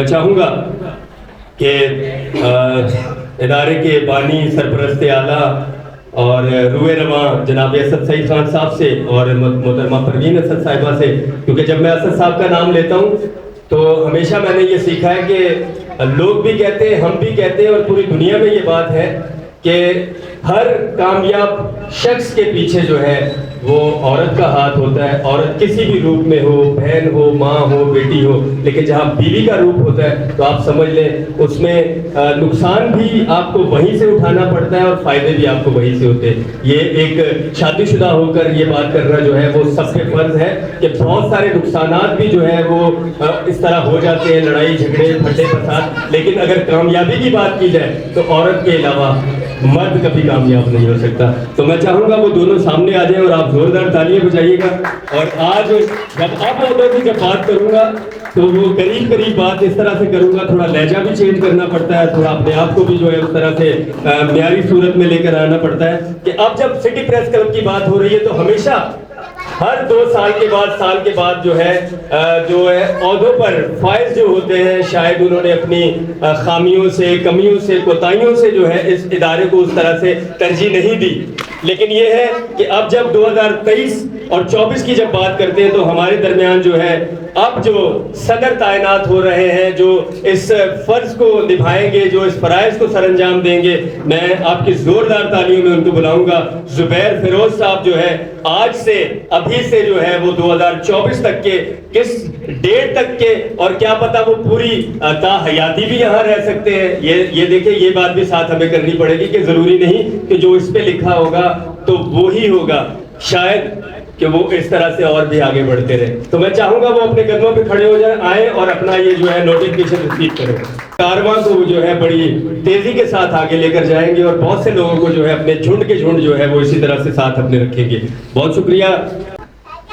चाहूँगा कि इदारे के बानी सरपरस्त आला और रुए रवां जनाब असद सईद खान साहब से और मोहतरमा परवीन असद साहिबा से, क्योंकि जब मैं असद साहब का नाम लेता हूँ तो हमेशा मैंने ये सीखा है कि लोग भी कहते हैं, हम भी कहते हैं और पूरी दुनिया में ये बात है कि हर कामयाब शख्स के पीछे जो है वो औरत का हाथ होता है। औरत किसी भी रूप में हो, बहन हो, माँ हो, बेटी हो, लेकिन जहाँ बीवी का रूप होता है तो आप समझ लें उसमें नुकसान भी आपको वहीं से उठाना पड़ता है और फायदे भी आपको वहीं से होते हैं। ये एक शादीशुदा होकर ये बात करना जो है वो सबके फर्ज है कि बहुत सारे नुकसानात भी जो है वो इस तरह हो जाते हैं, लड़ाई झगड़े फटे फसाद, लेकिन अगर कामयाबी की बात की जाए तो औरत के अलावा मर्द कभी कामयाब नहीं हो सकता। तो मैं चाहूँगा वो दोनों सामने आ जाए और आप जोरदार तालियां बजाइएगा। और आज जब आप औरतों की जब बात करूँगा तो वो करीब करीब बात इस तरह से करूँगा, थोड़ा लहजा भी चेंज करना पड़ता है, थोड़ा अपने आप को भी जो है उस तरह से म्यारी सूरत में लेकर आना पड़ता है कि अब जब सिटी प्रेस क्लब की बात हो रही है तो हमेशा हर 2 साल के बाद जो है औहदों पर फाइज जो होते हैं, शायद उन्होंने अपनी खामियों से, कमियों से, कोताहियों से जो है इस इदारे को उस तरह से तरजीह नहीं दी। लेकिन ये है कि अब जब 2023 और 24 की जब बात करते हैं तो हमारे दरमियान जो है अब जो सदर तैनात हो रहे हैं, जो इस फर्ज को निभाएंगे, जो इस फराइज को सरअंजाम देंगे, मैं आपकी जोरदार तालियों में उनको बुलाऊंगा। जुबैर फिरोज साहब जो है आज से अभी से जो है वो 2024 तक के किस डेट तक के, और क्या पता वो पूरी ताहयाती भी यहाँ रह सकते हैं। ये देखिए, ये बात भी साथ हमें करनी पड़ेगी कि जरूरी नहीं कि जो इस पे लिखा होगा तो वो ही होगा, शायद कि वो इस तरह से और भी आगे बढ़ते रहे। तो मैं चाहूंगा वो अपने कदमों पे खड़े हो जाए, आए और अपना ये जो है नोटिफिकेशन रिसीव करें। कारवां को जो है बड़ी तेजी के साथ आगे लेकर जाएंगे और बहुत से लोगों को जो है अपने झुंड के झुंड जो है वो इसी तरह से साथ अपने रखेंगे। बहुत शुक्रिया।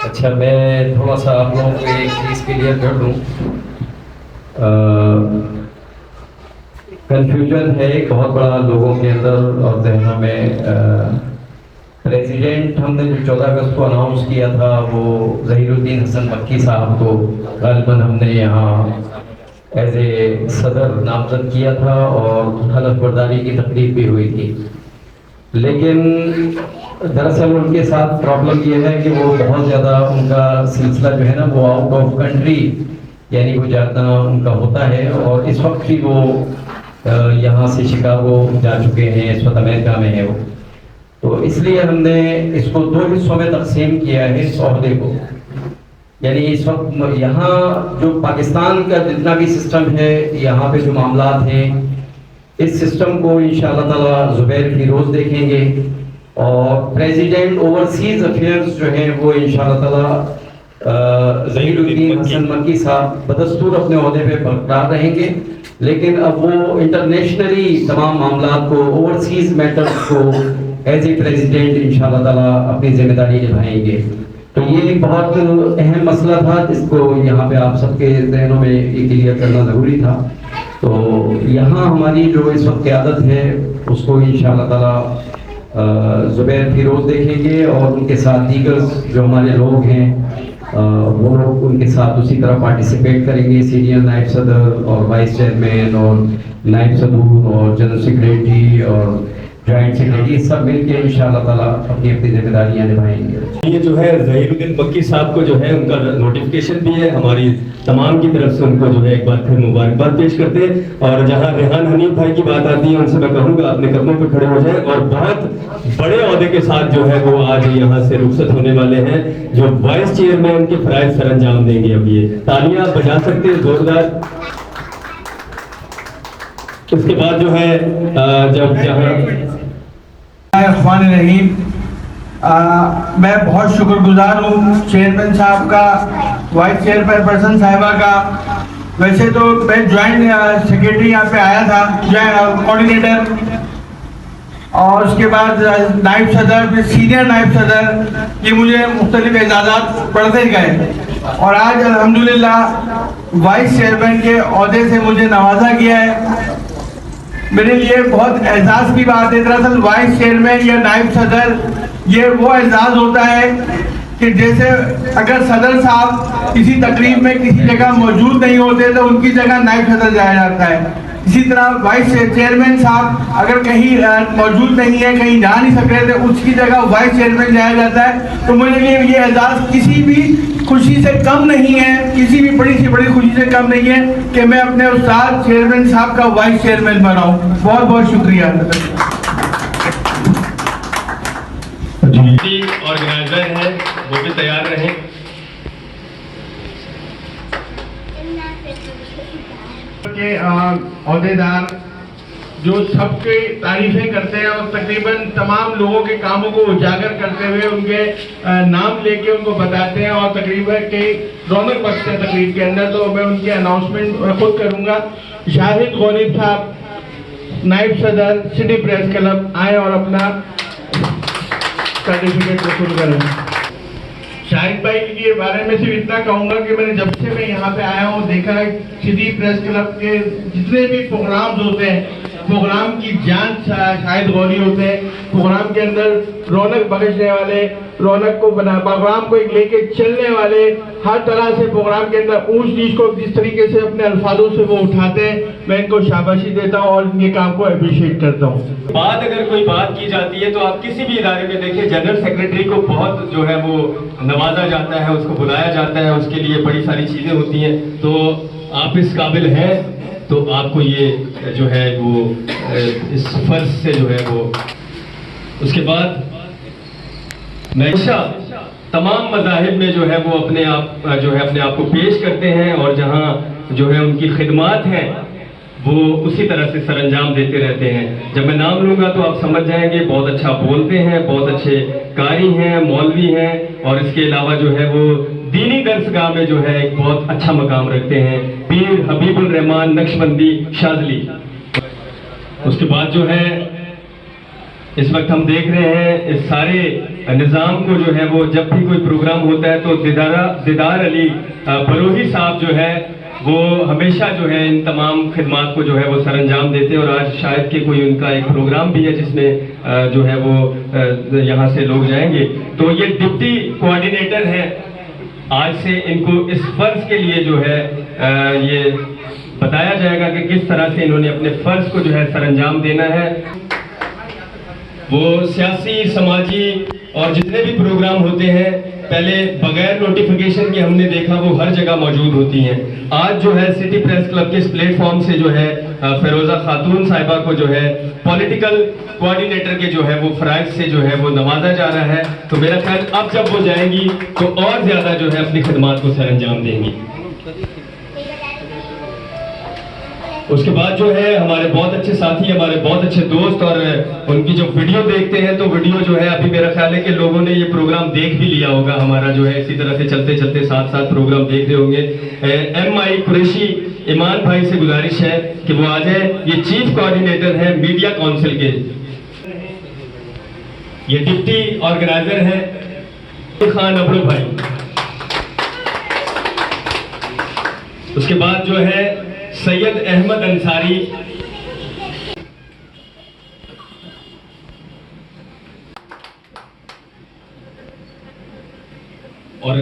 अच्छा, मैं थोड़ा सा आप लोगों को एक चीज़ क्लियर कर दूँ। कन्फ्यूजन है एक बहुत बड़ा लोगों के अंदर और जहनों में। प्रेसिडेंट हमने जो 14 अगस्त को अनाउंस किया था वो ज़हीरुद्दीन हसन मक्की साहब को गालिबन हमने यहाँ एज ए सदर नामजद किया था और हलफ बर्दारी की तकलीफ भी हुई थी। लेकिन दरअसल उनके साथ प्रॉब्लम ये है कि वो बहुत ज़्यादा उनका सिलसिला जो है ना वो आउट ऑफ कंट्री यानी वो जाना उनका होता है और इस वक्त भी वो यहाँ से शिकागो जा चुके हैं, इस वक्त अमेरिका में है वो। तो इसलिए हमने इसको 2 हिस्सों में तकसीम किया है इस ओहदे को। यानी इस वक्त यहाँ जो पाकिस्तान का जितना भी सिस्टम है, यहाँ पे जो मामलात हैं, इस सिस्टम को इंशाअल्लाह ताला जुबैर फिरोज देखेंगे और प्रेसिडेंट ओवरसीज अफेयर्स जो है वो इंशाअल्लाह ताला ज़हीरुद्दीन हसन मक्की साहब बदस्तूर अपने ओहदे पे बरकरार रहेंगे। लेकिन अब वो इंटरनेशनली तमाम मामलात को, ओवरसीज मैटर्स को एज ए प्रेसिडेंट इंशाअल्लाह ताला अपनी जिम्मेदारी निभाएंगे। तो ये एक बहुत अहम मसला था जिसको यहाँ पे आप सबके जहनों में ये क्लियर करना ज़रूरी था। तो यहाँ हमारी जो इस वक्त क़यादत है उसको इंशाअल्लाह ताला जुबैर फिरोज देखेंगे और उनके साथ दीगर जो हमारे लोग हैं वो लोग उनके साथ उसी तरह पार्टिसिपेट करेंगे। सीनियर नायब सदर और वाइस चेयरमैन और नायब सदूर और जनरल सेक्रेटरी और जॉइंट सेक्रेटरी सब मिलकर इंशाअल्लाह ताला अपनी अपनी जिम्मेदारियां निभाएंगे। ये जो है ज़हीरुद्दीन मक्की साहब को जो है उनका नोटिफिकेशन भी है, हमारी तमाम की तरफ से उनको जो है एक बार फिर मुबारकबाद पेश करते हैं। और जहां रेहान हनीफ भाई की बात आती है उनसे मैं कहूँगा अपने कदमों पर खड़े हो जाए और बहुत बड़े ओहदे के साथ जो है वो आज यहाँ से रुखसत होने वाले हैं, जो वाइस चेयरमैन के फराइज सर अंजाम देंगे। अब ये तालियां बजा सकते हैं जोरदार। उसके बाद जो है जब रहीम, मैं बहुत शुक्रगुजार हूँ चेयरमैन साहब का, वाइस चेयरपर्सन साहिबा का। वैसे तो मैं ज्वाइंट सेक्रेटरी यहाँ पे आया था, कोऑर्डिनेटर, और उसके बाद नायब सदर, फिर सीनियर नायब सदर, ये मुझे मुख्तलिफ एजाज़ात पढ़ते गए और आज अल्हम्दुलिल्लाह वाइस चेयरमैन के ओहदे से मुझे नवाजा गया है। मेरे लिए बहुत एहसास की बात है। दरअसल वाइस चेयरमैन या नायब सदर ये वो एहसास होता है कि जैसे अगर सदर साहब किसी तकरीब में किसी जगह मौजूद नहीं होते तो उनकी जगह नायब सदर जाया जाता है। इसी तरह वाइस चेयरमैन साहब अगर कहीं मौजूद नहीं है, कहीं जा नहीं सक रहे थे, उसकी जगह वाइस चेयरमैन जाया जाता है। तो मेरे लिए ये एजाज़ किसी भी खुशी से कम नहीं है, किसी भी बड़ी से बड़ी खुशी से कम नहीं है कि मैं अपने उस्ताद चेयरमैन साहब का वाइस चेयरमैन बना हूँ। बहुत बहुत शुक्रिया। ऑर्गेनाइजर है वो भी तैयार रहें। के अहदेदार जो सबके तारीफें करते हैं और तकरीबन तमाम लोगों के कामों को उजागर करते हुए उनके नाम लेके उनको बताते हैं और तकरीबन के रौनक बख्शते हैं तकरीब के अंदर। तो मैं उनकी अनाउंसमेंट खुद करूंगा। शाहिद गौरी साहब, नायब सदर, सिटी प्रेस क्लब, आए और अपना सर्टिफिकेट वसूल करें। शाहिद भाई के बारे में सिर्फ इतना कहूंगा कि मैंने जब से मैं यहाँ पे आया हूँ देखा है सिटी प्रेस क्लब के जितने भी प्रोग्राम्स होते हैं, प्रोग्राम की जान शाहिद गौरी होते हैं। प्रोग्राम के अंदर रौनक बख्शने वाले, रौनक को बना प्रोग्राम को एक लेके चलने वाले, हर तरह से प्रोग्राम के अंदर ऊंच नीच को जिस तरीके से अपने अल्फाजों से वो उठाते हैं, मैं इनको शाबाशी देता हूँ और इनके काम को अप्रिशिएट करता हूँ। बात अगर कोई बात की जाती है तो आप किसी भी इदारे में देखिए, जनरल सेक्रेटरी को बहुत जो है वो नवाजा जाता है, उसको बुलाया जाता है, उसके लिए बड़ी सारी चीजें होती हैं। तो आप इस काबिल हैं तो आपको ये जो है वो इस फर्ज से जो है वो। उसके बाद मैं तमाम मज़ाहिब में जो है वो अपने आप को पेश करते हैं और जहाँ जो है उनकी खिदमात हैं वो उसी तरह से सरंजाम देते रहते हैं। जब मैं नाम लूंगा तो आप समझ जाएंगे, बहुत अच्छा बोलते हैं, बहुत अच्छे कारी हैं, मौलवी हैं और इसके अलावा जो है वो दीनी दरसगाह में जो है एक बहुत अच्छा मकाम रखते हैं, पीर हबीबुल रहमान नक्शबंदी शाजली। उसके बाद जो है इस वक्त हम देख रहे हैं इस सारे निज़ाम को जो है वो जब भी कोई प्रोग्राम होता है तो दीदार अली बलोही साहब जो है वो हमेशा जो है इन तमाम खिदमात को जो है वो सरंजाम देते हैं। और आज शायद कि कोई उनका एक प्रोग्राम भी है जिसमें जो है वो यहाँ से लोग जाएंगे। तो ये डिप्टी कोऑर्डिनेटर हैं। आज से इनको इस फर्ज के लिए जो है ये बताया जाएगा कि किस तरह से इन्होंने अपने फर्ज को जो है सरंजाम देना है। वो सियासी, समाजी और जितने भी प्रोग्राम होते हैं पहले बगैर नोटिफिकेशन के हमने देखा वो हर जगह मौजूद होती हैं। आज जो है सिटी प्रेस क्लब के इस प्लेटफॉर्म से जो है फिरोजा खातून साहिबा को जो है पॉलिटिकल कोऑर्डिनेटर के जो है वो फराइज से जो है वो नवाजा जा रहा है। तो मेरा ख्याल अब जब वो जाएंगी तो और ज्यादा जो है अपनी खिदमात को सरअंजाम देंगी। उसके बाद जो है हमारे बहुत अच्छे साथी, हमारे बहुत अच्छे दोस्त और उनकी जो वीडियो देखते हैं तो वीडियो जो है अभी मेरा ख्याल है कि लोगों ने ये प्रोग्राम देख भी लिया होगा हमारा जो है। इसी तरह से चलते चलते साथ साथ प्रोग्राम देख रहे होंगे। MI कुरैशी ईमान भाई से गुजारिश है कि वो आ जाए। ये चीफ कोऑर्डिनेटर है मीडिया काउंसिल के। ये डिप्टी ऑर्गेनाइजर है खान अब्रू भाई। उसके बाद जो है सैयद अहमद अंसारी और